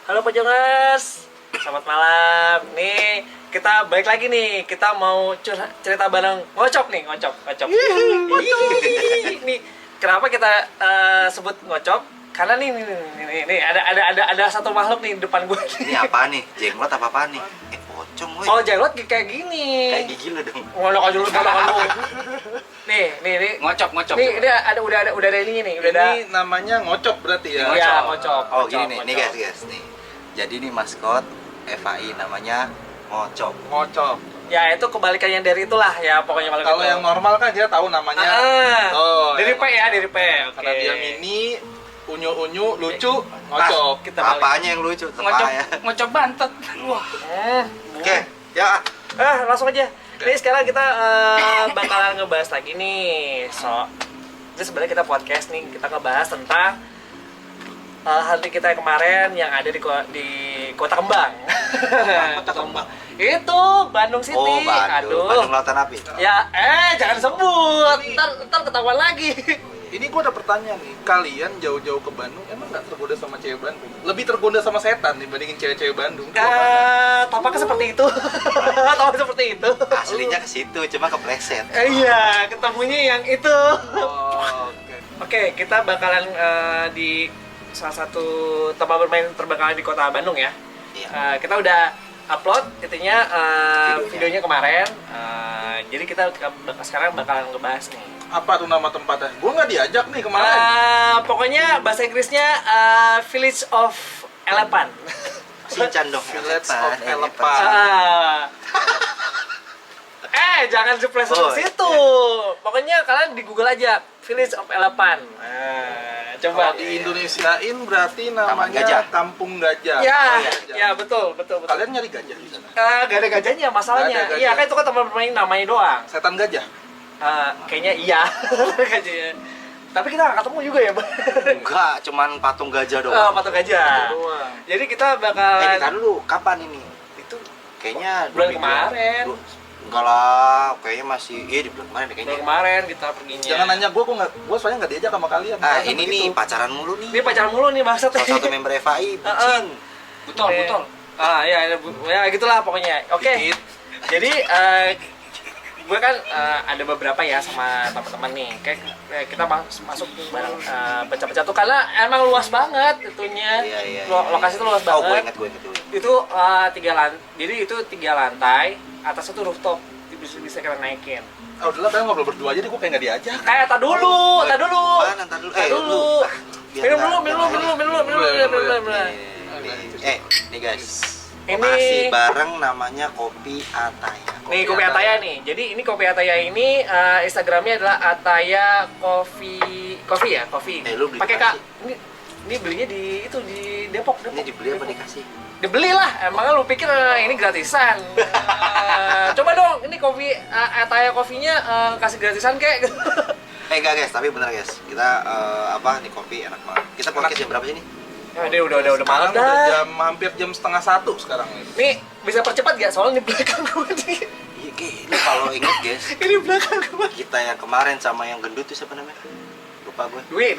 Halo Pojongers, selamat malam. Nih kita balik lagi nih. Kita mau cerita bareng ngocop nih, ngocop. Nih kenapa kita sebut ngocop? Karena nih ada satu makhluk nih di depan gue. Ini apa nih? Jenglot apa nih? Pocong woi. Oh jenglot kayak gini. Kayak gigi lu dong. Ngolok aja lu. Nih. Ngocop. Nih udah ada ininya nih. Udah ada. Ini namanya ngocop berarti ya? Iya, ngocop. Oh gini nih guys nih. Jadi nih maskot FAI namanya ngocop. Ngocop. Ya itu kebalikannya dari itulah ya pokoknya Kalau yang normal kan kita tahu namanya. Dari P ya, dari P. Oke. Karena dia mini, unyu-unyu, lucu, ngocop. Kita balik. Apanya yang lucu? Ya. Ngocop bantet. Wah. Oke, ya. Langsung aja. Ini sekarang kita bakalan ngebahas lagi nih. Jadi sebenarnya kita podcast nih, kita ngebahas tentang hati kita yang kemarin yang ada di Kota Kembang. Kota Kembang. Itu Bandung City. Oh, Bandung Lautan Api. Ya, jangan sebut. Ntar ketahuan lagi. Ini gue ada pertanyaan nih, kalian jauh-jauh ke Bandung emang nggak tergoda sama cewek Bandung? Lebih tergoda sama setan dibandingin cewek-cewek Bandung? Tampaknya seperti itu. Tampaknya seperti itu. Aslinya ke situ, cuma kepleset. Iya, ketemunya yang itu. Oh, Oke, kita bakalan di salah satu tempat bermain terbakalan di Kota Bandung ya. Iya. Kita udah upload intinya videonya kemarin. Jadi kita sekarang bakalan ngebahas nih. Apa tuh nama tempatnya? Gue nggak diajak nih kemarin. Pokoknya bahasa Inggrisnya Village of Elephant. Sinchan dong. Village of Elephant. Jangan suples ke situ. Pokoknya kalian di Google aja Village of Elephant. Coba Di Indonesiain berarti Taman namanya Gajah. Kampung Gajah. Ya betul. Kalian nyari gajah di sana? Gak ada gajahnya masalahnya. Nggak ada gajah. Iya kan itu kan teman bermain namanya doang. Setan gajah? Kayaknya iya. Gajahnya. Tapi kita gak ketemu juga ya, Bang. Enggak, cuman patung gajah doang. Patung gajah. Doang. Jadi kita bakalan Kita dulu, kapan ini? Itu kayaknya bulan kemarin. Enggak lah, kayaknya masih di bulan kemarin kayaknya. Bulan kemarin kita perginya. Jangan nanya gue soalnya nggak diajak sama kalian. Ini nih pacaran mulu nih. Ini pacaran mulu nih bangsat. Salah satu member FAI, bucin. Butol. Ya gitulah pokoknya. Oke. Dikit. Jadi gue kan ada beberapa ya sama teman-teman nih. Kayak kita masuk bareng pecah-pecah tuh karena emang luas banget itunya. Iya. Lokasi itu luas Oh, banget. gue inget. Itu 3 lantai. Jadi itu 3 lantai. Atasnya tuh rooftop. Bisa kita naikin. Udahlah kalian ngobrol berdua aja deh, gue kayak nggak diajak. Tak dulu. Mana, ntar dulu. Minum dulu. Nih guys. Ini- Lokasi bareng namanya Kopi Ataya. Nih Kopi Ataya nih. Jadi ini Kopi Ataya ini Instagramnya adalah Ataya Coffee ya, coffee. Lu beli Pakai apa Kak. Ini belinya di Depok. Ini dibeli apa dikasih? Dibeli lah. Emang lu pikir ini gratisan? Coba dong, ini kopi Ataya Coffee-nya kasih gratisan kek. Enggak guys, tapi bener guys. Kita nih kopi enak banget. Kita podcast jam berapa sih nih? Ya udah malam Sekarang dah. hampir jam 12:30 sekarang nih. Nih bisa percepat gak? Soalnya di belakang gue nih. Iya, ini kalau inget guys, Ini belakang gue. kita yang kemarin sama yang gendut itu siapa namanya? Lupa gue. Dwi.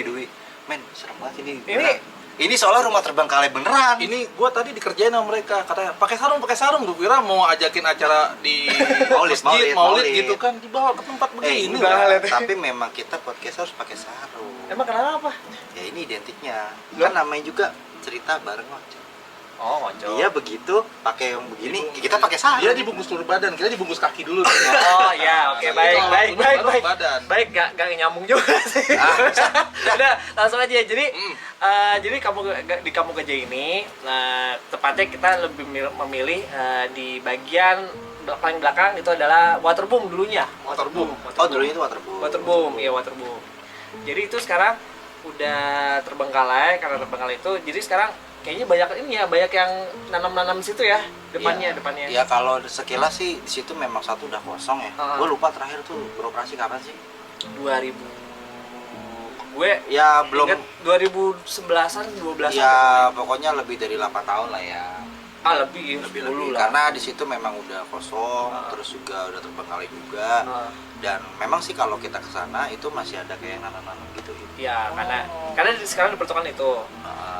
Dwi. Men, serem banget ini. Ini- Ini soalnya rumah terbengkalai beneran. Ini gue tadi dikerjain sama mereka, katanya pakai sarung. Gue kira mau ajakin acara di Maulid. Maulid gitu kan, dibawa ke tempat begini. udah. Tapi memang kita podcast harus pakai sarung. Emang kenapa? Ya ini identiknya. Kan namanya juga cerita bareng ngocok. Oh, ngocok. Dia begitu pakai yang begini, kita pakai sarung. Dia dibungkus seluruh badan, kita dibungkus kaki dulu. Oh ya, oke, baik. Badan. Baik, gak nyambung juga sih. Udah, langsung aja. Jadi di Kampung Gajah ini, tepatnya kita lebih memilih di bagian paling belakang itu adalah waterboom dulunya. Waterboom. Oh, dulunya itu waterboom. Waterboom. Jadi itu sekarang udah terbengkalai karena terbengkalai itu. Jadi sekarang kayaknya banyak yang nanam situ ya depannya. Ya kalau sekilas sih di situ memang satu udah kosong ya. Gue lupa terakhir tuh beroperasi kapan sih? 2000 gue Ya belum. inget 2011-an 12-an Ya pokoknya lebih dari 8 tahun lah ya. lebih 10 lah. karena di situ memang udah kosong, terus juga udah terbengkalai juga. Dan memang sih kalau kita ke sana itu masih ada kayak nanam-nanam gitu. Ya karena sekarang diperuntukkan itu.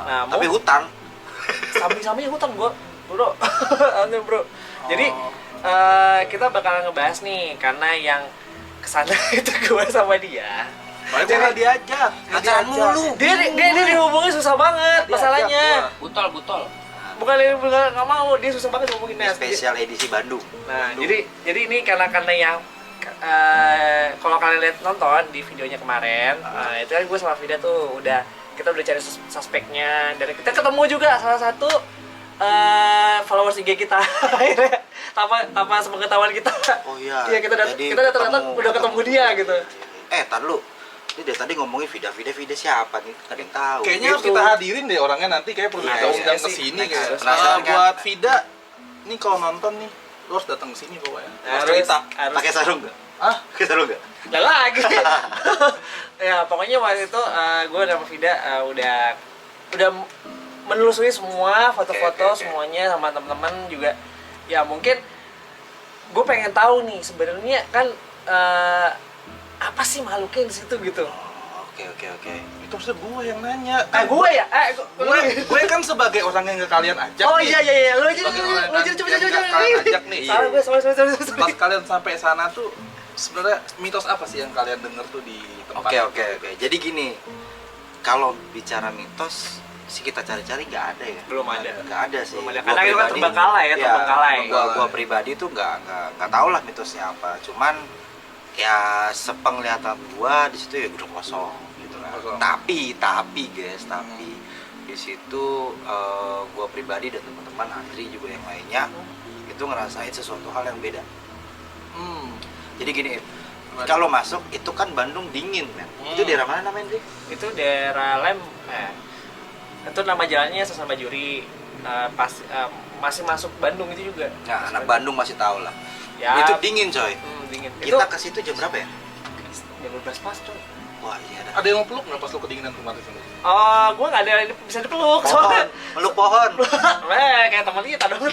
Nah, Tapi hutan. samping-sampingnya hutan gua, bro. Aneh, bro. Jadi kita bakal ngebahas nih karena yang kesana itu gue sama dia. Makanya nggak diajak. Pacaran mulu. Dia dihubungin susah banget masalahnya. Butol. Bukan nggak mau, dia susah banget hubunginnya. Spesial edisi Bandung. Nah, jadi ini karena yang kalau kalian lihat nonton di videonya kemarin, itu kan gue sama Vida tuh kita udah cari suspeknya, dan kita ketemu juga salah satu followers IG kita tanpa sepengetahuan kita. Oh iya. Iya, kita ternyata udah ketemu dia gitu. Tar lu. Ini dari tadi ngomongin Vida siapa nih? Tadi yang tahu. Kayaknya harus kita hadirin deh orangnya nanti, kayak perlu kita undang ke sini kayak. Penasaran kan? Buat Vida, nih kalau nonton nih, lu harus datang ke sini pokoknya. Harus cerita. Pakai sarung enggak? Pakai sarung enggak? Lah lagi. Ya, pokoknya waktu itu gue sama Vida udah menelusuri semua foto-foto semuanya sama teman-teman juga. Ya mungkin gue pengen tahu nih sebenarnya kan apa sih makhluknya di situ gitu. Oke. Itu harusnya gue yang nanya. Gue ya? Gue kan sebagai orang yang kalian ajak. Oh nih. iya, lu aja coba. Kalian ajak nih. Salah gue. Pas kalian sampai sana tuh sebenarnya mitos apa sih yang kalian denger tuh di tempat? Oke. Jadi gini, kalau bicara mitos sih kita cari-cari nggak ada ya. Belum ada. Nggak ada sih. Belum ada. Karena itu kan terbengkalai ya, terbengkalai. Gua pribadi tuh nggak tahu lah mitosnya apa. Cuman ya sepenglihatan gua di situ ya udah kosong gitu kan. Tapi guys, di situ gua pribadi dan teman-teman Andri juga yang lainnya itu ngerasain sesuatu hal yang beda. Jadi gini, kalau masuk itu kan Bandung dingin men. Itu daerah mana namanya, Dri? Itu daerah itu nama jalannya Sasan Bajuri. Masih masuk Bandung itu juga. Nah, anak Bandung masih tahu lah. Ya, itu dingin coy. Dingin. Kita ke situ jam berapa ya? Jam 12 pas coy. Wah iya dah. Ada yang mau peluk nggak pas lu kedinginan kemarin sini? Gua nggak ada bisa dipeluk Pohon, soalnya. meluk pohon. Kayak teman kita dong.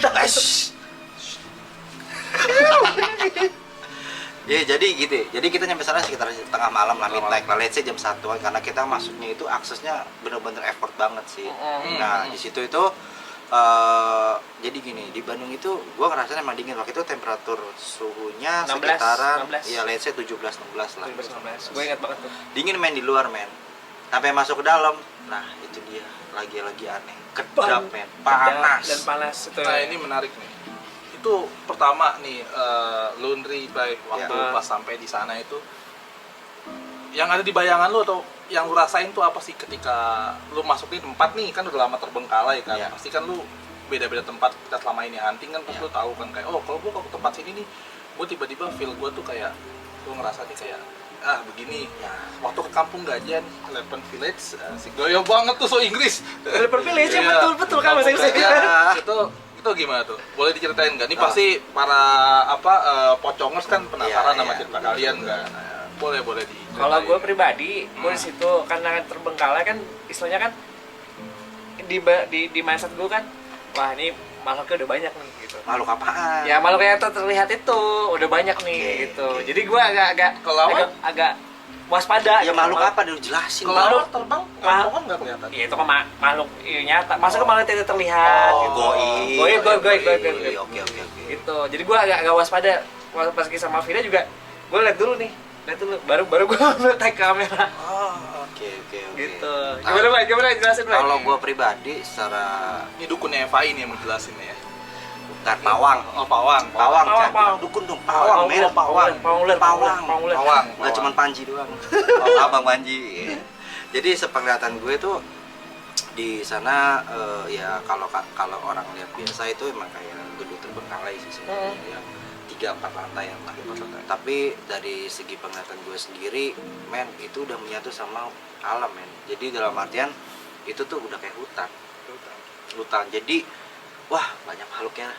Ya jadi gitu. Jadi kita nyampe sana sekitar tengah malam lah, midnight lah, let's say jam 1-an karena kita masuknya itu aksesnya bener-bener effort banget sih. Nah, di situ itu jadi gini, di Bandung itu gua ngerasain emang dingin. Waktu itu temperatur suhunya 16, sekitaran 16. ya let's say 17-16 lah. 19. Gue ingat banget tuh. Dingin main di luar men. Sampai masuk ke dalam. Nah, itu dia lagi aneh. Kedap men, panas. Dan panas itu. Nah ini menarik nih. Itu pertama nih laundry by waktu pas sampai di sana itu yang ada di bayangan lu atau yang lu rasain tuh apa sih ketika lu masuk di tempat nih, kan udah lama terbengkalai kan, pasti kan lu beda-beda tempat kita selama ini hunting kan, pasti lu tahu kan kayak kalau gua ke tempat sini nih gua tiba-tiba feel gua tuh kayak gua ngerasa nih kayak begini. Waktu ke Kampung Gajah nih, Elephant Village, si goyo banget tuh so Inggris. Elephant Village betul kan bahasa Inggris. Itu gimana tuh? Boleh diceritain nggak? Ini pasti para pocongers kan penasaran sama cerita kalian kan? Boleh di. Kalau gue pribadi, gue di situ karena terbengkalai kan, istilahnya kan di mindset gue kan, wah ini makhluknya udah banyak nih gitu. Makhluk apaan? Ya makhluk yang terlihat itu udah banyak nih gitu. Jadi gue agak waspada. Ya gitu. makhluk apa dulu jelasin. Kalau terbang, kan nggak kelihatan. Iya itu kan makhluk nyata. Masa makhluk tidak terlihat? Goib. Oke. Gitu. Jadi gue agak waspada. Pas sama Vida juga, gue lihat dulu. Baru gue tag kamera. Oke. Gitu. Gimana jelasin Pak? Kalau gue pribadi secara Ini dukunnya Eva ini yang menjelasin ya. bukan pawang. Pawang. Jangan dukun dong. Pawang, men. Pawang. Nggak cuma Panji doang. Abang Panji. Jadi sepenglihatan gue tuh di sana ya kalau orang lihat biasa itu emang kayak gedung terbengkalai sih sebenarnya. 3-4 lantai yang tapi dari segi penglihatan gue sendiri men itu udah menyatu sama alam men. Jadi dalam artian itu tuh udah kayak hutan. Jadi wah banyak makhluknya.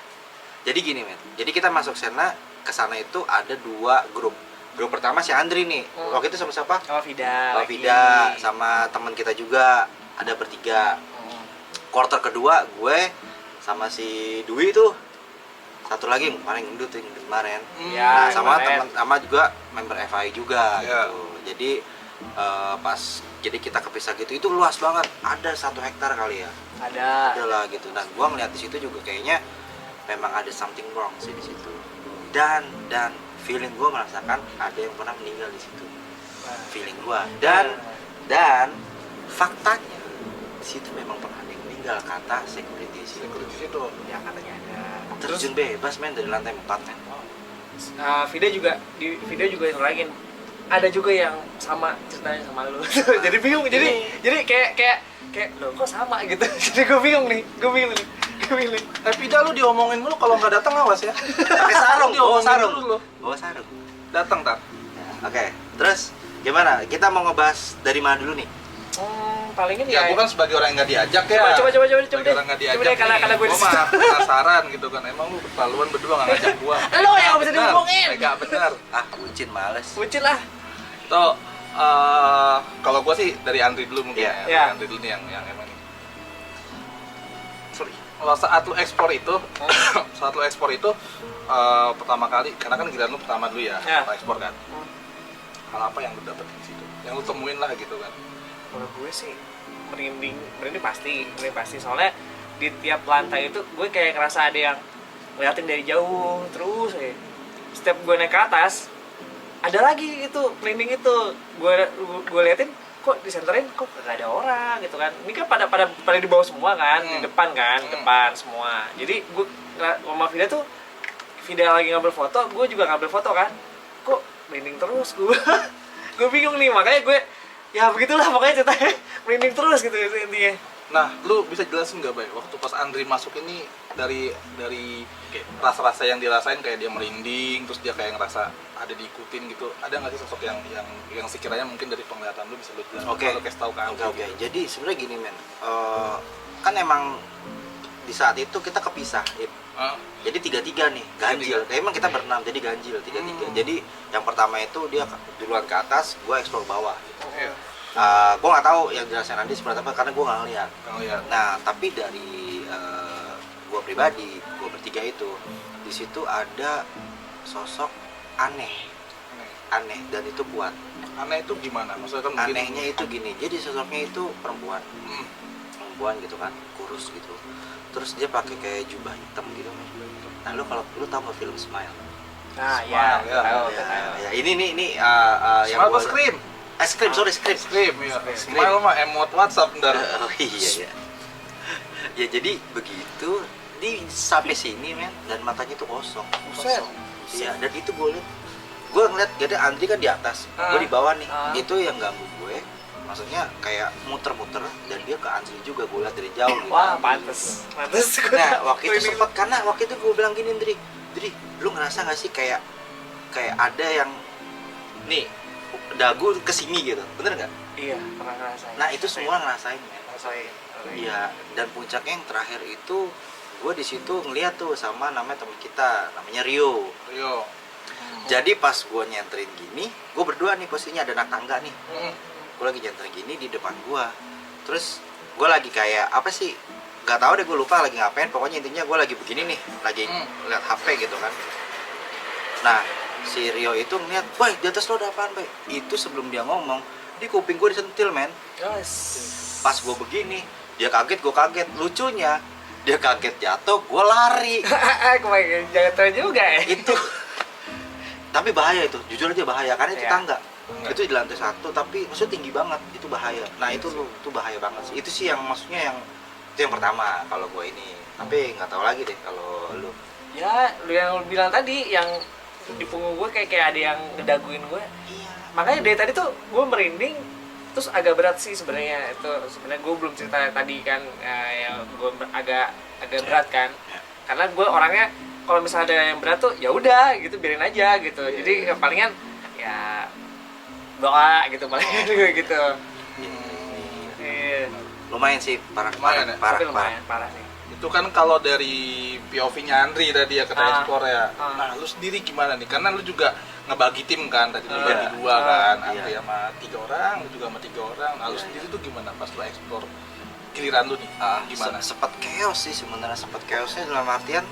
Jadi gini men, jadi kita masuk ke sana itu ada 2 grup. Grup pertama si Andri nih, waktu itu sama siapa? Sama Vida. Sama teman kita juga ada bertiga. Quarter kedua gue sama si Dwi tuh. Satu lagi yang paling gendut tuh kemarin. Ya, sama teman sama juga member FI juga gitu. Jadi pas Jadi kita kepisah gitu, itu luas banget, ada 1 hektar kali ya, Ada. ada lah gitu. Dan gua ngeliat di situ juga kayaknya memang ada something wrong sih di situ. Dan feeling gua merasakan ada yang pernah meninggal di situ, feeling gua. Dan faktanya di situ memang pernah ada yang meninggal, kata security sih. Security situ. Ya katanya ada. Terjun bebas men dari lantai 4 men. Video juga di video juga ngerangin ada juga yang sama ceritanya sama lu. Jadi bingung, jadi kayak lo kok sama gitu. Jadi gue bingung nih. Vida lu diomongin mulu kalau nggak datang awas ya. Pakai sarung, bawa Diomongin sarung. dulu lu. Bawa sarung. Datang tar. Oke, terus gimana? Kita mau ngebahas dari mana dulu nih? Palingin Ya, ya. gue kan sebagai orang yang nggak diajak ya. Coba Sebagai deh. orang nggak diajak. Coba deh karena gue gue di situ. mah penasaran gitu kan. Emang lu keterlaluan berdua nggak ngajak gua. Lo yang bisa Benar. dihubungin. Nggak benar. Ah, bucin males. Bucin lah. Itu kalau gua sih dari Andri dulu mungkin Iya. ya. Iya. Dari Andri dulu nih yang emang ini. Sorry. Kalau saat lu ekspor itu, pertama kali, karena kan giliran lu pertama dulu ya, Iya. ekspor kan. Hal apa yang lu dapet di situ? Yang lu temuin lah gitu kan. Kalau gue sih merinding pasti soalnya di tiap lantai itu gue kayak ngerasa ada yang ngeliatin dari jauh terus ya. Setiap gue naik ke atas ada lagi itu merinding itu gue liatin kok disenterin kok gak ada orang gitu kan. Ini kan pada di bawah semua kan, di depan kan, depan semua. Jadi gue sama Vida lagi ngambil foto, gue juga ngambil foto kan. Kok merinding terus gue. Gue bingung nih, makanya gue ya begitulah pokoknya ceritanya merinding terus gitu intinya. Nah, lu bisa jelasin nggak, Bay? Waktu pas Andri masuk ini dari rasa-rasa yang dirasain kayak dia merinding, terus dia kayak ngerasa ada diikutin gitu. Ada nggak sih sosok yang sekiranya mungkin dari penglihatan lu bisa lu jelasin? Oke. Lu kasih tahu ke Andri. Oke. Jadi sebenarnya gini men, kan emang di saat itu kita kepisah. Ah, Jadi 3-3 nih, ganjil. Emang kita berenam, jadi ganjil 3-3. Jadi yang pertama itu dia duluan ke atas, gue eksplor bawah. iya. Gue nggak tahu yang jelasin Andi seperti apa karena gue nggak ngeliat. Oh iya. Nah, tapi dari gue pribadi, gue bertiga itu, di situ ada sosok aneh dan itu kuat. Aneh itu gimana? Maksudnya kan mungkin Anehnya itu gini, jadi sosoknya itu perempuan gitu kan, kurus gitu. Terus dia pakai kayak jubah hitam gitu. Nah, lu tahu nggak film Smile? Nah, Smile, ya. tahu. Ya, ini yang Smile apa gua- Scream? Scream, sorry Scream. Scream, ya. Smile mah emot WhatsApp ntar. Oh iya ya. Ya jadi begitu sampai sini men, dan matanya itu kosong. Buset. Iya, dan itu gue ngeliat jadi Andri kan di atas, gue di bawah nih. Itu yang ganggu gue. Maksudnya kayak muter-muter dan dia ke Andri juga, gue liat dari jauh gitu. Wah, pantes. Nah, waktu itu sempat karena waktu itu gue bilang gini, Dri, lu ngerasa gak sih kayak ada yang nih dagu kesini gitu, bener nggak? Iya, pernah ngerasain. Nah itu semua ngerasain ya. ngerasain. Iya, dan puncaknya yang terakhir itu gue di situ ngeliat tuh sama namanya teman kita, namanya Rio. Rio. Jadi pas gue nyenterin gini, gue berdua nih posisinya ada anak tangga nih. Gue lagi nyenterin gini di depan gue. Terus gue lagi kayak apa sih? Gak tau deh, gue lupa lagi ngapain. Pokoknya intinya gue lagi begini nih, lagi lihat HP gitu kan. Nah si Rio itu ngeliat, "Boy, di atas lo ada apaan, Boy?" Itu sebelum dia ngomong, di kuping gue disentil men. Yes. Pas gue begini, dia kaget, gue kaget. Lucunya dia kaget jatuh, gue lari. Kemarin jangan tahu juga ya. Itu tapi bahaya itu, jujur aja bahaya karena itu Iya. tangga. Itu di lantai 1 tapi maksudnya tinggi banget, itu bahaya. Nah itu bahaya banget sih. Itu sih yang maksudnya itu yang pertama kalau gue ini. Tapi nggak tahu lagi deh kalau lu. Ya, lu yang lu bilang tadi yang di punggung gue kayak ada yang ngedaguin gue. Iya. Makanya dari tadi tuh gue merinding, terus agak berat sih sebenarnya. Itu sebenarnya gue belum cerita tadi kan, yang gue agak berat kan. Ya. Karena gue orangnya kalau misalnya ada yang berat tuh ya udah gitu, biarin aja gitu. Jadi palingan ya doa gitu palingan gitu. Iya. Lumayan sih parah. Tapi lumayan parah nih. Itu kan kalau dari POV-nya Andri tadi ya, kata ekspor ya. Ah. Nah, lu sendiri gimana nih? Karena lu juga ngebagi tim kan, tadi lu bagi dua kan. Andri Iya. sama 3 orang, lu juga sama 3 orang. Nah, lu sendiri tuh gimana pas lu ekspor? Giliran lu nih, gimana? Sempat chaos sih sebenarnya, sempat chaosnya dalam artian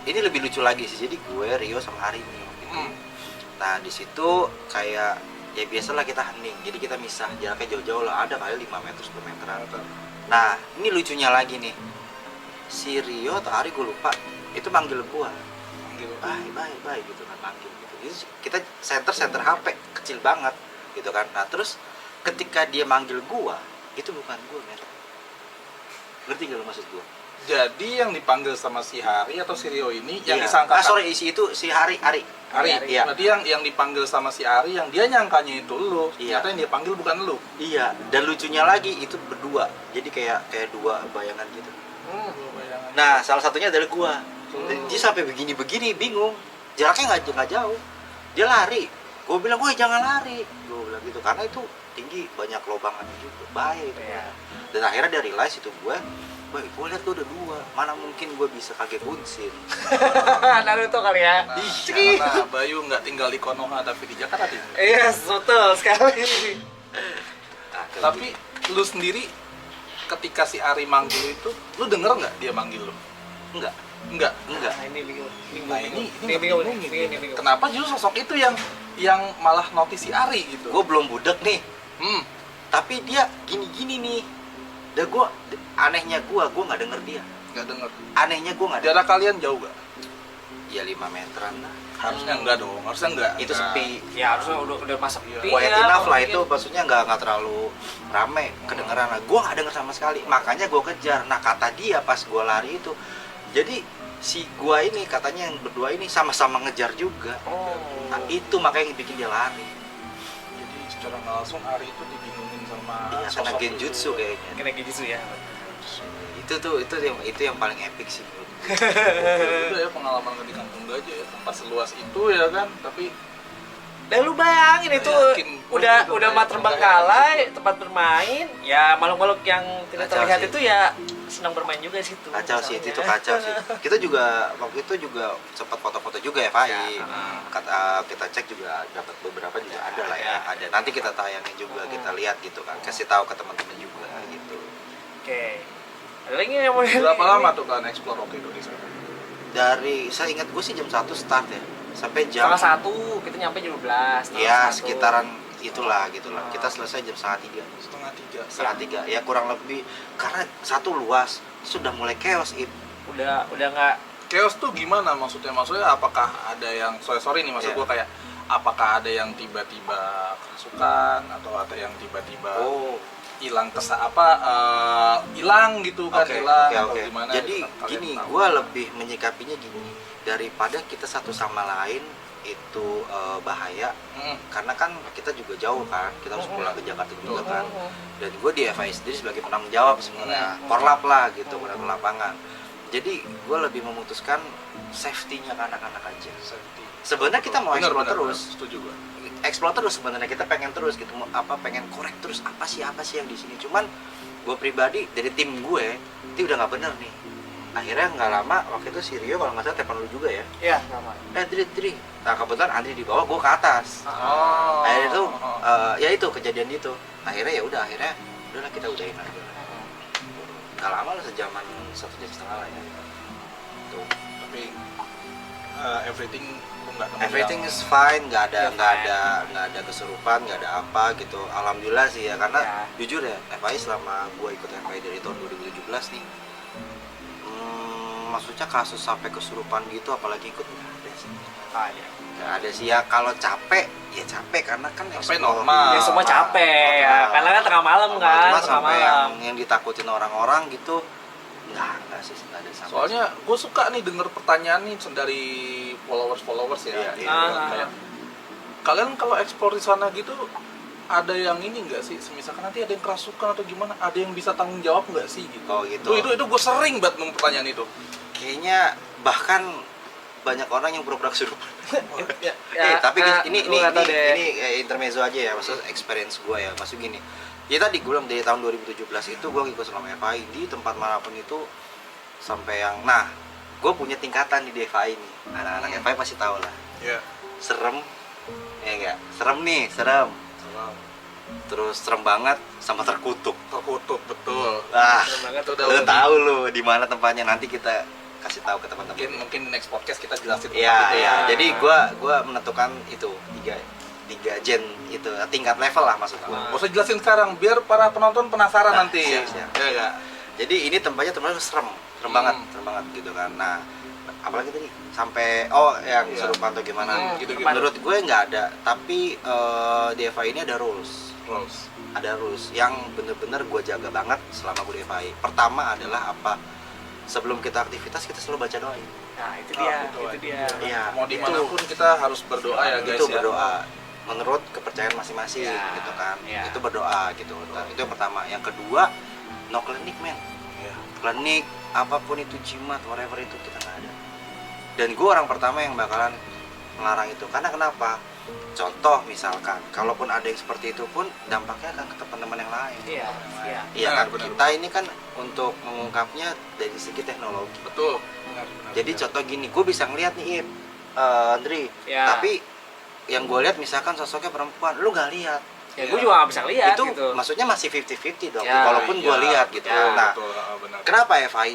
ini lebih lucu lagi sih. Jadi gue, Rio sama Hari ini waktu itu. Nah di situ kayak ya biasalah kita hening, jadi kita misah jaraknya jauh-jauh lah, ada kali 5 meter 10 meteran. Nah ini lucunya lagi nih, si Rio atau Ari gue lupa itu manggil gua, bye gitu kan, manggil gitu. Jadi kita center HP kecil banget gitu kan. Nah terus ketika dia manggil gua itu bukan gua, men. Ngerti gak lo maksud gua? Jadi yang dipanggil sama si Hari atau si Rio ini yang Iya. disangkakan sorry, isi itu si Ari. Ari. Iya. Berarti yang dipanggil sama si Ari yang dia nyangkanya itu lu. Iya. Ternyata yang dia panggil bukan lu. Iya, dan lucunya lagi itu berdua. Jadi kayak dua bayangan gitu. Bayangan. Nah, salah satunya adalah gua. Dan dia sampai begini-begini bingung. Jaraknya nggak jauh. Dia lari. Gua bilang, "Woi, jangan lari." Gua bilang gitu karena itu tinggi, banyak lobangan juga. Baik. Iya. Dan akhirnya dia realize itu gua, "Boy, gua lihat tuh udah dua. Mana mungkin gua bisa kaget bunsin." Naruto kali ya. Nah, karena Bayu nggak tinggal di Konoha tapi di Jakarta Timur. Iya, betul sekali. Nah, Tapi lu sendiri ketika si Ari manggil itu, lu denger nggak dia manggil lu? enggak. Enggak. Enggak. Nah, ini bingung. Nah ini bingung. bingung. Kenapa justru sosok itu yang malah notice si Ari gitu? Gua belum budek nih. Hmm. Tapi dia gini-gini nih. Dan anehnya gua nggak denger dia. Nggak denger. Anehnya gua nggak denger. Jarak kalian jauh gak? Ya 5 meteran lah. Harusnya enggak dong, harusnya enggak. Itu Nah, sepi. Ya harusnya udah masak Iya. ping Quiet ya, enough lah mungkin. itu, maksudnya nggak terlalu rame kedengeran lah. Gua nggak denger sama sekali, makanya gua kejar. Nah kata dia pas gua lari itu, jadi si gua ini katanya yang berdua ini sama-sama ngejar juga. Oh. Nah itu makanya yang bikin dia lari. Jadi secara nggak langsung Ari itu dibingungin sama Iya, karena sosok genjutsu itu. kayaknya. Kena gitu ya. Itu yang paling epic sih menurut gua. Itu ya pengalaman di Kampung Gajah ya, tempat seluas itu ya kan, tapi Dan lu bayangin itu Yakin, udah gua mah bayangin, terbengkalai, tempat bermain, ya makhluk-makhluk yang tidak Kacau terlihat sih. itu ya senang bermain juga di situ. Kacau sih, misalnya. itu kacau sih. Kita juga waktu itu juga sempat foto-foto juga ya, Pak. Ya, Kita cek juga dapat beberapa juga ada lah ya. Ada. Nanti kita tayangin juga, kita lihat gitu kan. Kasih tahu ke teman-teman juga gitu. Oke. Ada lagi yang mau berapa lama tuh kalian explore waktu itu di sana? Dari saya ingat gue sih jam 1 start ya. Sampai jam Setengah 1, kita nyampe jam 12. ya 1. sekitaran itulah gitulah. Kita selesai jam setengah 3. Setengah tiga. Setengah 3 ya kurang lebih karena satu luas sudah mulai chaos itu. Udah nggak Chaos tuh gimana maksudnya? Maksudnya apakah ada yang sorry nih maksud Iya. gua kayak apakah ada yang tiba-tiba kerasukan atau ada yang tiba-tiba Oh, hilang hilang gitu kan, oke, hilang oke, atau oke. gimana Jadi gitu kan, kalian gini, tahu. gue lebih menyikapinya gini, daripada kita satu sama lain itu bahaya, Mm. karena kan kita juga jauh kan, kita harus pulang ke Jakarta juga kan. Dan gue di FI sendiri sebagai penanggung jawab sebenarnya, korlap lah gitu, udah ke lapangan. Jadi gue lebih memutuskan safety-nya ke anak-anak aja. Safety. Sebenarnya kita mau Bener, explore bener, terus, bener. Setuju gua. explore terus sebenarnya, kita pengen terus gitu, pengen korek terus apa sih yang di sini. Cuman gue pribadi dari tim gue itu udah nggak bener nih. Akhirnya nggak lama waktu itu si Rio kalau nggak salah telepon lu juga ya. ya sama. Dri. Nah kebetulan Andri di bawah, gue ke atas. Oh. Akhirnya itu ya itu kejadian itu. Akhirnya ya udah udahlah kita udahin aja. Nggak lama lah, sejaman 1,5 jam lah ya. Tuh. Tapi everything lu nggak nemu Everything yang- is fine, nggak Ya, ada kesurupan, nggak ada apa gitu. Alhamdulillah sih ya, karena Ya. jujur ya, FI selama gue ikut FI dari tahun 2017 nih, maksudnya kasus sampai kesurupan gitu, apalagi ikut nggak ada sih. Ah, ya. Nggak ada sih ya. Kalau capek, ya capek karena kan Capek explore. normal. Ya semua capek ya, karena kan tengah malam kan, Cuma tengah sampai malam. yang ditakutin orang-orang gitu, nggak sih, nggak ada sama. Soalnya gue suka nih denger pertanyaan nih dari followers ya. Iya, iya. Kayak, kalian kalau eksplor di sana gitu ada yang ini nggak sih? Misalkan nanti ada yang kerasukan atau gimana? Ada yang bisa tanggung jawab nggak sih gitu? Oh, gitu. Itu gue sering banget nemu pertanyaan itu. Kayaknya bahkan banyak orang yang pura-pura kesurupan. Ya, Tapi ini gua nggak tahu deh. intermezzo aja ya, maksud experience gue ya, maksud gini. Ya tadi gue bilang dari tahun 2017 itu gue ikut selama FI di tempat manapun itu sampai yang, nah gue punya tingkatan di FI ini. Anak-anak FI pasti tahu lah. Iya. Serem, ya enggak? Serem. Terus serem banget sama terkutuk. Terkutuk betul. Ah, Serem banget, Itu udah lu tahu lu di mana tempatnya, nanti kita kasih tahu ke teman-teman. mungkin next podcast kita jelasin. Iya, gitu iya. Jadi gua menentukan itu gen itu, tingkat level lah maksud gue. Gak usah jelasin sekarang, biar para penonton penasaran Nah, nanti. siap. Ya nggak? Jadi ini tempatnya serem banget gitu kan. Nah, apalagi tadi sampai yang Iya. suruh pantau gimana? gitu-gitu. Menurut gue nggak ada, tapi di FI ini ada rules. Ada rules yang bener-bener gue jaga banget selama gue di FI. Pertama adalah apa? Sebelum kita aktivitas kita selalu baca doa. Nah, itu dia, betul. itu dia. Iya. Mau dimanapun kita harus berdoa ya guys Itu ya. berdoa menurut kepercayaan masing-masing Ya, gitu kan. ya. Itu berdoa gitu. Nah, itu yang pertama. Yang kedua, no klinik men. Iya. Klinik apapun itu, jimat whatever itu kita nggak ada. Dan gue orang pertama yang bakalan melarang itu. Karena kenapa? Contoh misalkan, kalaupun ada yang seperti itu pun dampaknya akan ke teman-teman yang lain. Iya, iya. Iya Benar, kan, benar, kita ini kan untuk mengungkapnya dari segi teknologi. Betul. Jadi contoh gini, gue bisa ngeliat nih Andri, Ya. tapi yang gue lihat misalkan sosoknya perempuan, lu nggak lihat. Ya, gue juga nggak bisa lihat Itu gitu. maksudnya masih 50-50 dong, Ya, walaupun gue lihat gitu. ya, Nah, betul, benar. kenapa FI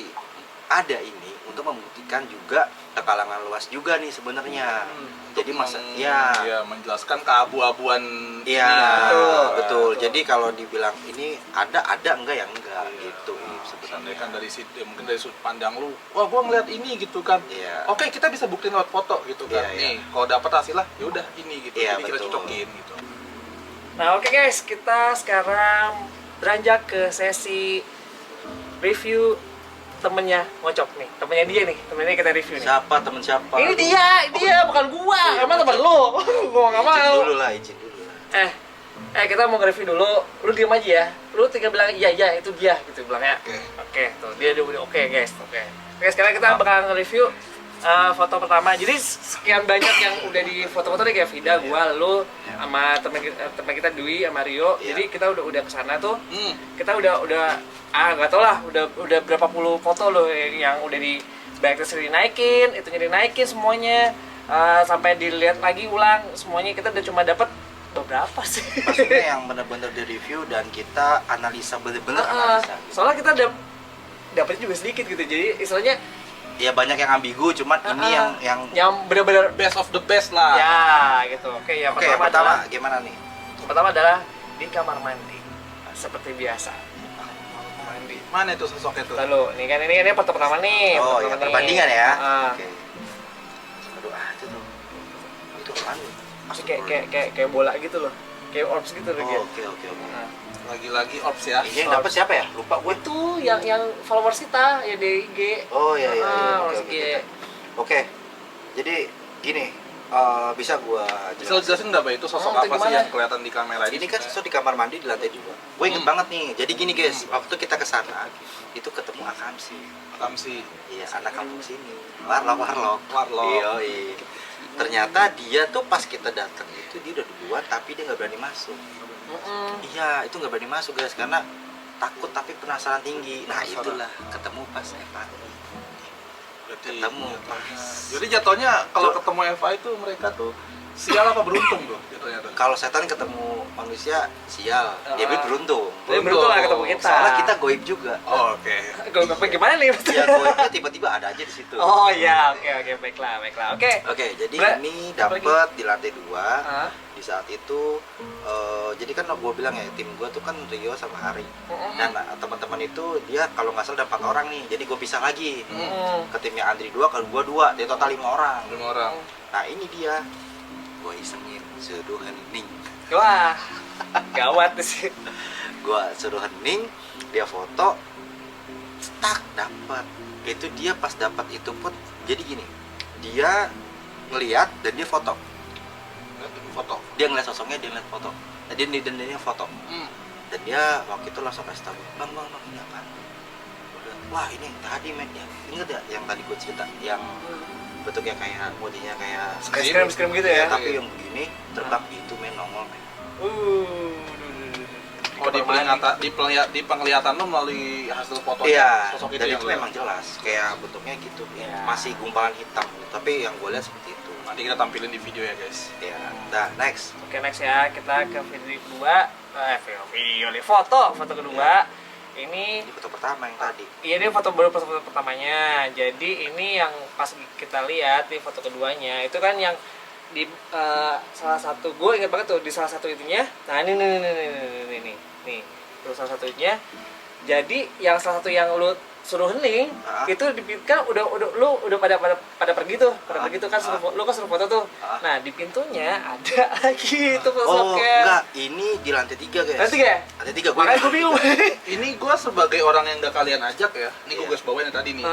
ada ini untuk membuktikan juga ke kalangan luas juga nih sebenarnya. Jadi masa ya menjelaskan keabu-abuan iya Betul. betul. Jadi kalau dibilang ini ada enggak ya enggak gitu sebenarnya sebenarnya. kan dari mungkin dari sudut pandang lu, wah gua ngeliat ini gitu kan. Iya. Oke, kita bisa buktiin lewat foto gitu kan. Iya, iya. Nih, kalau dapat hasilnya ya udah ini gitu. Iya, Jadi kita betul. cocokin gitu. Nah, oke guys, kita sekarang beranjak ke sesi review temennya ngocok nih, temennya dia nih, temennya kita review nih. Siapa teman siapa? Ini dia, bukan gua. Emang temen lu? Gua nggak Izin mau. dulu lah, izin dulu lah. Kita mau nge-review dulu. Lu diem aja ya. Lu tinggal bilang iya itu dia gitu bilangnya. Oke. Oke, tuh dia udah oke guys. Oke, sekarang kita bakal nge-review foto pertama. Jadi sekian banyak yang udah di foto-foto nih kayak Vida, gua, lu, sama teman kita Dwi, sama Rio. Iya. Jadi kita udah kesana tuh. Hmm. Kita udah nggak tau lah. Udah berapa puluh foto loh yang udah di backtrace dinaikin, itunya dinaikin semuanya. Sampai dilihat lagi ulang semuanya, kita udah cuma dapat beberapa sih. Maksudnya yang benar-benar di review dan kita analisa benar-benar analisa. Gitu. Soalnya kita dapetnya juga sedikit gitu, jadi istilahnya Ya banyak yang ambigu, cuman ini yang benar-benar Best of the best lah. ya gitu. Oke, yang Oke, yang pertama pertama gimana nih? pertama adalah di kamar mandi seperti biasa. Mandi. Mana itu sosoknya tuh? Lalu ini foto pertama nih. Oh, foto ya pertama nih. perbandingan ya. Ah. Oke. Aduh, itu tuh. Itu apaan? Masih kayak bola gitu loh, kayak orbs gitu loh. Oh, oke. Nah, Lagi-lagi ops ya. Ini yang dapat siapa ya? Lupa gue. itu yang followers kita ya di IG. Oh iya. Followers Oke, IG. Oke. Jadi gini, bisa gua Bisa jelasin nggak, Pak, itu sosok Oh, itu apa sih gimana? yang kelihatan di kamera Ini kan sesuatu di kamar mandi di lantai 2. Gue inget banget nih. Jadi gini guys, waktu kita ke sana itu ketemu Akamsi. Kamsi. Iya, anak kampung sini. Warlock. Warlock. Iya. Ternyata dia tuh pas kita datang itu dia udah duluan tapi dia nggak berani masuk. Iya, itu nggak berani masuk guys karena takut tapi penasaran tinggi. Nah, Penasaran. itulah ketemu pas Eva. Berarti Ketemu pas. Jadi jatuhnya kalau So- ketemu Eva itu mereka tuh sial apa beruntung tuh jatuhnya tuh? Kalau setan ketemu manusia sial, dia beruntung. Dia beruntung lah ketemu kita. Soalnya kita goib juga. Oh, oke. Gue gimana nih? Iya, goibnya tiba-tiba ada aja di situ. Oh iya, oke, baiklah. Oke. Oke, jadi Ber- ini apa dapat di lantai 2. Ah. Di saat itu jadi kan gue bilang ya tim gue tuh kan Rio sama Hari dan teman-teman itu dia kalau nggak salah ada 4 orang nih, jadi gue pisah lagi ke timnya Andri 2, ke gue 2, dia total 5 orang. 5 orang. Nah ini dia gue isengin suruh hening, Wah, gawat sih. gue suruh hening, dia foto, tak dapat. Itu dia pas dapat itu pun jadi gini, dia ngelihat dan dia foto. Foto. Dia ngeliat sosoknya, dia ngeliat foto. Nah, dia foto. Dan dia waktu itu langsung kasih tahu, bang ini apa? Wah ini yang tadi men, ya inget ya yang tadi gue cerita, yang bentuknya kayak modinya kayak Scream gitu ya. tapi yang begini terbang itu men, nongol men. Oh, di penglihatan lo melalui hasil foto Iya, sosok itu dan yang itu lo memang jelas kayak bentuknya gitu, Iya. masih gumpalan hitam. Tapi yang gue lihat seperti itu. nanti kita tampilin di video ya guys. Ya, nah next. Oke, next ya. Kita ke video kedua. Video nih, foto kedua. Ini Ini foto pertama yang tadi. iya, ini foto pertamanya. Jadi ini yang pas kita lihat di foto keduanya itu kan yang di salah satu, gue ingat banget tuh di salah satu itunya. Nah ini nih tuh salah satunya. Jadi yang salah satu yang lu suruh hening itu kan udah pada pergi tuh, pergi tuh kan lu kan suruh foto tuh. Nah di pintunya ada lagi tuh sosoknya. Enggak, ini di lantai 3 guys. Lantai 3 ya? Lantai 3 gue. Makanya gue bingung. Ini gue sebagai orang yang gak kalian ajak ya, ini gue Iya. guys bawain yang tadi nih.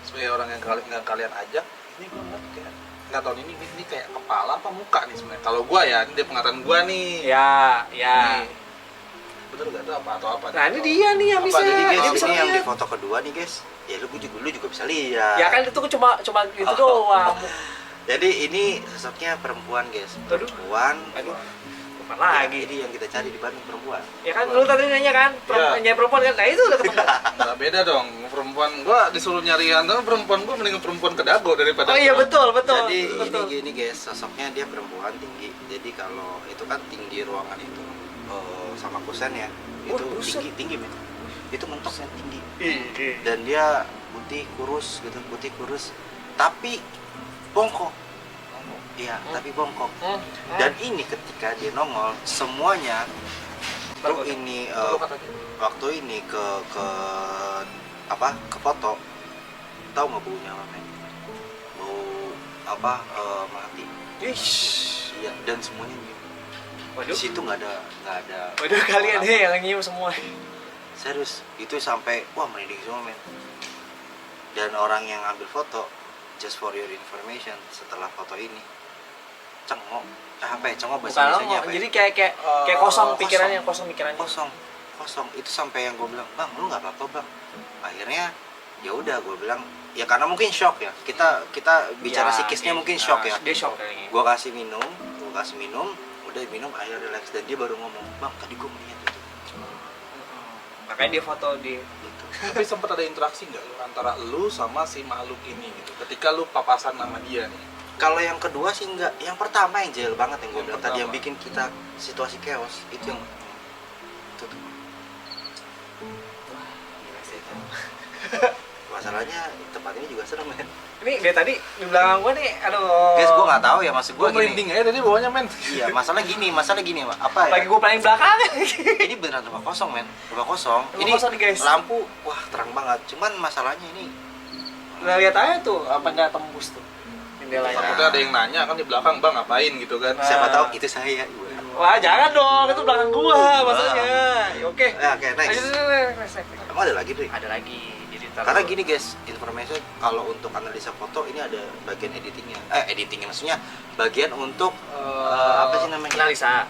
Sebagai orang yang gak kalian ajak, ini gue ngeliat kayak nggak tahu ini kayak kepala apa muka nih sebenarnya. Kalau gue ya, ini dia penglihatan gue nih. Ya. Nih. Bener gak tuh apa atau apa? Nah ini dia nih yang Apa bisa. Jadi guys, Dia bisa ini yang di lihat. foto kedua nih guys. Ya lu juga bisa lihat. Ya kan itu cuma gitu doang. Jadi ini sosoknya perempuan guys. Aduh. Perempuan. Aduh. Apa lagi? Ini yang kita cari di Bandung, perempuan. Ya kan lu tadi nanya kan, Iya. perempuan kan. Nah itu udah ketemu. Nggak beda dong, perempuan gue disuruh nyari antara perempuan gue mendingan perempuan kedago daripada. Oh iya betul. Jadi betul. ini gini guys, sosoknya dia perempuan tinggi. Jadi kalau itu kan tinggi ruangan itu sama kusennya itu buset. tinggi men. Itu mentoknya tinggi. Ih. Dan dia putih kurus gitu, tapi bongkok. Iya, tapi bongkok. Dan ini ketika dia nongol semuanya tuh ini waktu ini ke foto, tahu nggak baunya apa men? Bau mati. Iya, dan semuanya nyium. Di Waduh. situ nggak ada Waduh kalian nih yang nyium semua. serius, itu sampai wah merinding semua men. Dan orang yang ambil foto, just for your information, setelah foto ini cengok, cengok bahasa Bukan Indonesianya ngomong, apa ya? jadi kayak kosong pikirannya, kosong. kosong. Itu sampai yang gue bilang, bang lu nggak apa-apa bang. Akhirnya ya udah gue bilang ya karena mungkin shock ya, kita bicara psikisnya mungkin shock ya. Dia shock kayaknya. Gue kasih minum, udah minum, akhirnya relax. Dan dia baru ngomong, bang tadi gue melihat itu. Makanya dia foto di Gitu. Tapi sempat ada interaksi nggak lu antara lu sama si makhluk ini gitu? Ketika lu papasan sama dia nih. Kalau yang kedua sih enggak, yang pertama yang jahil banget yang gue Yang bilang tadi, yang pertama. bikin kita situasi chaos itu yang itu tuh. Masalahnya tempat ini juga serem men. ini dari tadi di belakang gua nih, aduh. Guys, gue nggak tahu ya, maksud gue Gue merinding aja tadi bawahnya men. Iya, masalah gini apa ya? Lagi gua paling belakang. Ini beneran rumah kosong men, rumah kosong. Rumah Ini kosong nih, guys. lampu, wah terang banget. Cuman masalahnya ini Nah, lihat aja tuh apa nggak tembus tuh jendelanya. Takutnya ada yang nanya kan di belakang, bang ngapain gitu kan. siapa Nah. tahu itu saya. Wah, jangan dong, itu belakang gua maksudnya. Ya, oke. Ya, oke, next. Next. Emang ada lagi Dri? Ada lagi. Jadi Karena gini guys, informasi kalau untuk analisa foto ini ada bagian editingnya. Editingnya maksudnya bagian untuk apa sih namanya? analisa.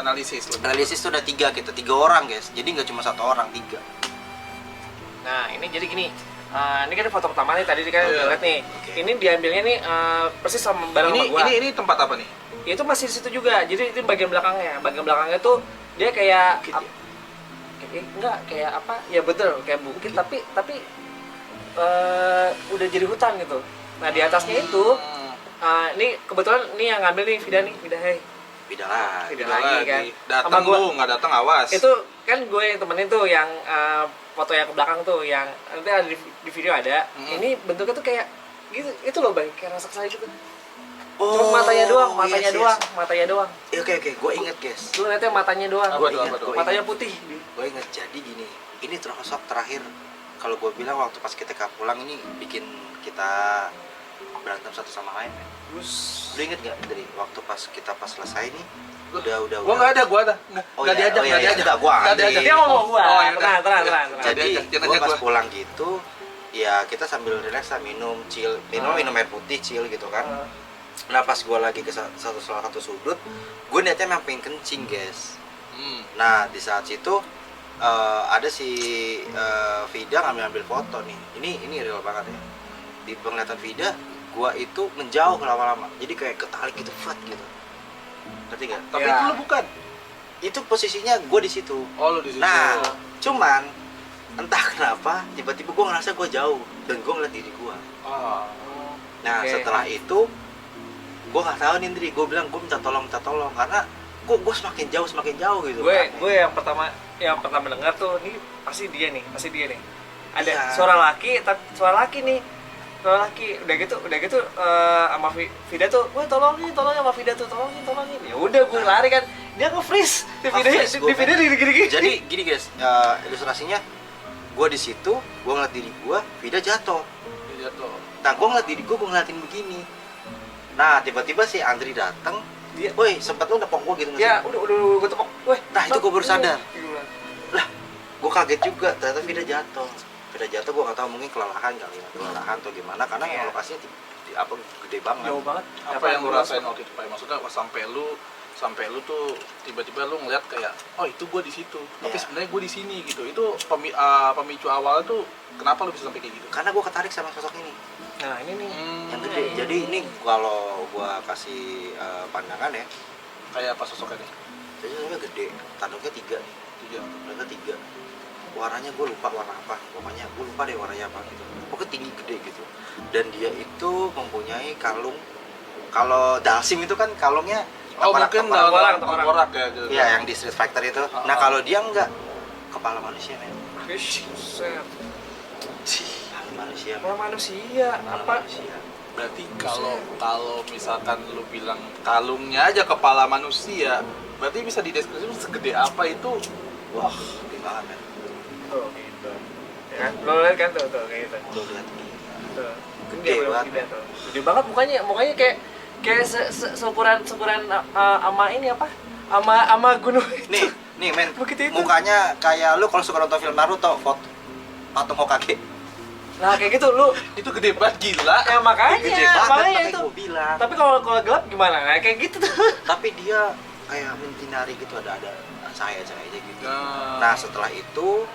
Analisis. Itu ada 3 orang guys. Jadi nggak cuma 1 orang, 3. Nah, ini jadi gini. Ini kan foto pertama nih tadi kan Iya. udah lihat nih. Oke. Ini diambilnya nih persis sama bareng Ini sama gua. ini tempat apa nih? Itu masih di situ juga. Jadi itu bagian belakangnya. Bagian belakangnya tuh dia kayak Bukit ya? enggak kayak apa? Ya betul, kayak bukit tapi udah jadi hutan gitu. Nah, di atasnya itu ini kebetulan ini yang ngambil nih Vida hey. Beda lah. Beda Udah lagi kan. Datang Sama gua. lu, nggak datang awas. Itu kan gue yang temenin tuh yang foto yang ke belakang tuh yang nanti ada di video ada. Ini bentuknya tuh kayak gitu. Itu loh, Bang, kayak raksasa gitu. Cuma matanya doang, matanya doang. Oke, gue inget guys. Lu lihatnya matanya doang. Apa tuh? Matanya putih. Gue inget, jadi gini, ini terosok terakhir kalau gue bilang waktu pas kita pulang ini bikin kita berantem satu sama lain men. Lu inget gak dari waktu kita selesai nih udah Gua nggak ada. Oh Nggak iya, diajak, oh iya, nggak iya, diajak. enggak, gua Nggak Andri. diajak. Dia ngomong gua. Oh, iya, Tenang. Nggak jadi diajak, jangan gue ajak pas gua. pulang gitu ya kita sambil relax lah minum air putih chill gitu kan. Nah pas gue lagi ke salah satu sudut gue niatnya memang pengen kencing guys. Nah di saat situ ada si Vida ngambil foto nih. Ini real banget ya. Di penglihatan Vida, gua itu menjauh lama-lama. Jadi kayak ketarik gitu, flat gitu. Ngerti gak? Tapi Ya. itu lu bukan. Itu posisinya gua di situ. Oh, lu di situ. Nah, cuman entah kenapa tiba-tiba gua ngerasa gua jauh dan gua ngeliat diri gua. Oh. Nah, Oke. setelah itu gua nggak tahu nih Indri, gua bilang gua minta tolong karena gua semakin jauh gitu. Gue yang pertama dengar tuh ini pasti dia nih. Ada Iya. suara laki nih. laki udah gitu sama Vida tuh gue tolongin sama Vida tuh tolongin ya udah gue lari kan dia nge-freeze di video gini Jadi gini guys, ilustrasinya gue di situ, gue ngeliat diri gue, Vida jatuh. Dia jatuh. Nah gue ngeliat diri gue ngeliatin begini. Nah tiba-tiba si Andri datang, Dia- woi sempat lu nepok gue gitu nggak ya sih? udah gue tepok weh Nah, itu gua baru sadar. Gila. Lah, gue kaget juga, ternyata Vida jatuh. Vida jatuh gue nggak tahu mungkin kelelahan kali ya, kelelahan atau gimana, karena Iya. yang lokasinya apa gede banget. jauh banget Apa yang lu rasain waktu itu, Pak? Maksudnya pas sampai lu tuh tiba-tiba lu ngeliat kayak oh itu gue di situ tapi Iya. sebenarnya gue di sini gitu. Itu pemicu awalnya tuh kenapa lu bisa sampai kayak gitu? Karena gue ketarik sama sosok ini nah ini nih yang gede. Jadi ini kalau gue kasih pandangan ya, Kayak apa sosoknya nih? jadi sosoknya gede, tanduknya 3 nih, Tiga. tanduknya 3. Warnanya gue lupa warna apa, pokoknya gue lupa deh warnanya apa gitu. Pokoknya tinggi gede gitu. Dan dia itu mempunyai kalung. Kalau Dalsim itu kan kalungnya Oh tengkorak, mungkin tengkorak. tengkorak. tengkorak ya gitu. Iya, yang di Street Fighter itu. Nah, kalau dia enggak, kepala manusia men. Buset. Kepala manusia. Kepala manusia Kepala apa manusia. Berarti kalau misalkan lu bilang kalungnya aja kepala manusia, berarti bisa dideskripsikan segede apa itu? Wah, gede banget men. tuh gitu ya kan lo lihat kan tuh kayak gitu Tuh lihat nih. tuh Gede gede banget. banget tuh gede banget mukanya kayak seukuran ama ini apa ama gunung itu. Nih men, Begitu itu. mukanya kayak lu kalau suka nonton film Naruto, patung Hokage. Nah kayak gitu lu Itu gede banget gila. ya makanya Gede banget, makanya makanya itu gue bilang. tapi kalau gelap gimana nah kayak gitu tuh Tapi dia kayak mentinari gitu, ada cahaya-cahayanya gitu. Nah. Nah setelah itu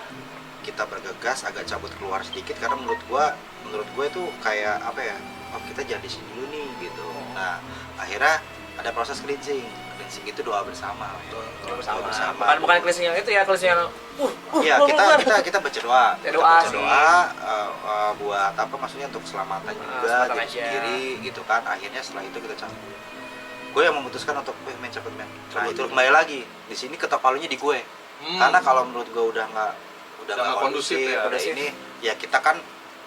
kita bergegas agak cabut keluar sedikit karena menurut gue itu kayak apa ya, oh kita jangan di sini dulu nih gitu. Nah akhirnya ada proses cleansing itu doa bersama. Doa bersama. Bukan cleansing yang itu ya, cleansing yang Iya, kita baca doa. Ya, Kita doa baca sih. doa buat apa, maksudnya untuk keselamatan juga keselamatan diri aja. sendiri gitu kan. Akhirnya setelah itu kita cabut. Gue yang memutuskan untuk men cepet men. Nah itu kembali lagi di sini ketok palunya di gue. Karena kalau menurut gue udah nggak nggak kondusif ya. udah ini ya kita kan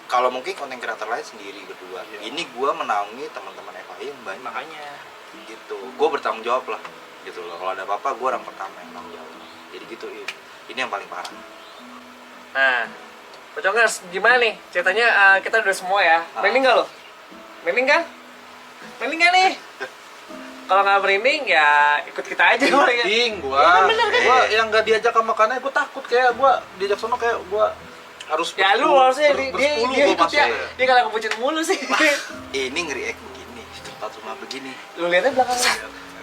kalau mungkin konten kreator lain sendiri berdua. Iya. Ini gue menaungi teman-teman FAI yang banyak. makanya Gitu. Gue bertanggung jawab lah. Gitu loh. Kalau ada apa-apa gue orang pertama yang tanggung jawab. Jadi gitu ini yang paling parah. nah Pocongers gimana nih ceritanya kita udah semua ya merinding nggak lo merinding kan nih kalau nggak merinding ya ikut kita aja paling ya. Ding Iya, gua. bener kan? Gua yang nggak diajak sama makannya gua takut, kayak gua diajak sono kayak gua harus Ya lu harusnya dia bersepuluh dia gua ikut ya. masuk. Dia kalau kepucin mulu sih. Ini nge-react begini, tempat rumah begini. Lu lihatnya belakang.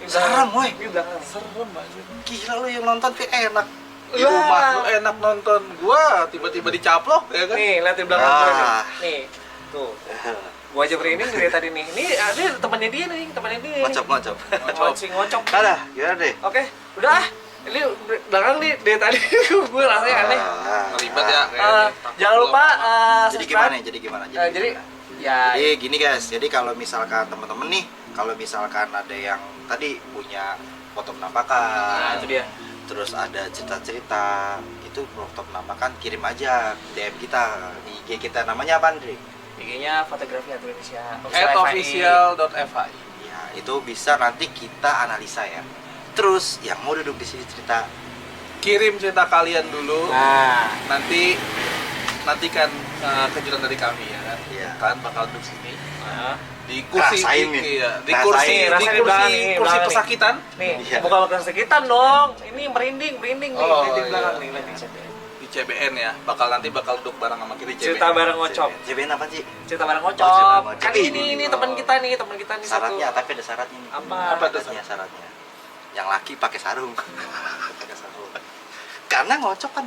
Serem, woy. Di belakang. Serem aja. Gila lu yang nonton kayak enak. Di Lah. rumah. Lu enak nonton, gua tiba-tiba dicaplok ya kan. Nih, lihat di belakang gua nih. Ah. Nih. Tuh. Gua aja merinding dari tadi nih. Ini ada temannya dia nih, temannya dia. Ngocok. Ngocok. Ada, gimana deh? Oke, udah ah. Ini belakang nih dari tadi gue rasanya aneh. Ribet ya. Jangan lupa Jadi subscribe. gimana? Jadi ya Jadi gini guys, jadi kalau misalkan teman-teman nih, kalau misalkan ada yang tadi punya foto nah penampakan, itu dia. terus ada cerita-cerita, itu foto penampakan kirim aja DM kita di IG kita, namanya apa Andre? IG-nya fotografi Indonesia. @official.fi. Ya itu bisa nanti kita analisa ya. Terus yang mau duduk di sini cerita, Kirim cerita kalian dulu. Nah, Nantikan kejutan dari kami ya kan. Iya. Kalian bakal duduk sini nah. di kursi Rasain nih. iya, di Rasain. kursi Rasain di belakang nih, kursi belakang nih. pesakitan Nih, Iya. bukan kesakitan dong. Ini merinding nih Oh, di belakang iya. nih, lihat di chat. di CBN ya. Bakal duduk bareng sama kita di CBN. Cerita bareng ngocok. JBN apa sih? Cerita bareng Oh, cerita ngocok. ngocok. Kan ini teman kita nih satu. Syaratnya, tapi ada syaratnya nih. Apa? Apa tuh? Syaratnya? Yang laki pakai sarung. Pakai sarung. Karena ngocok kan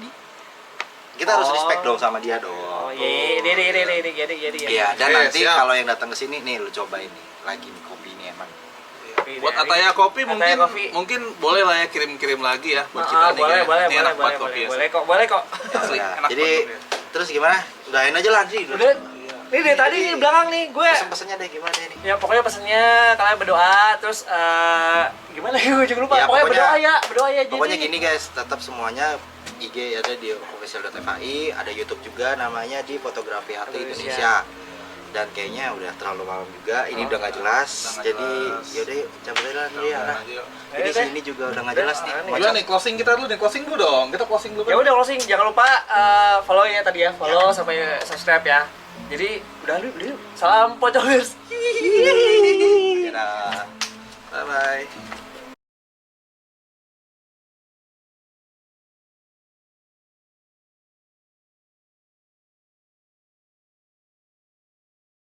kita harus Oh. respect dong sama dia dong. Oh, iya, jadi. Iya, dan Oke, nanti siap. kalau yang datang ke sini nih lu cobain nih lagi nih kopi ini emang. Buat Ataya Kopi Ataya mungkin Kopi. mungkin boleh lah ya kirim lagi ya buat kita nih. boleh, Ini enak banget kopi ya. boleh kok. Asli, Ya, enak jadi banget kopi. terus gimana? Udahin aja lah Andri. Udah. Ini dari tadi nih di belakang nih gue. Pesan-pesannya deh gimana nih? Ya pokoknya pesennya kalian berdoa terus gimana gue juga lupa. Ya, pokoknya pokoknya- berdoa ya. Pokoknya jadi. gini guys, tetap semuanya IG ada di official.fi, ada YouTube juga namanya di Fotografi Hati Indonesia. Indonesia. dan kayaknya udah terlalu malam juga. Ini udah nggak jelas. Udah nggak Jadi jelas. yaudah yuk cabut aja lah Udah, ya. udah aja yuk. Jadi sini juga udah nggak jelas nih. Udah, Gimana nih closing kita dulu nih, closing dulu dong. Kita closing dulu Ya kan. udah closing, jangan lupa follow ya tadi ya, follow sampai subscribe ya. Jadi udah dulu. Salam Pocongers. Dadah. Bye bye.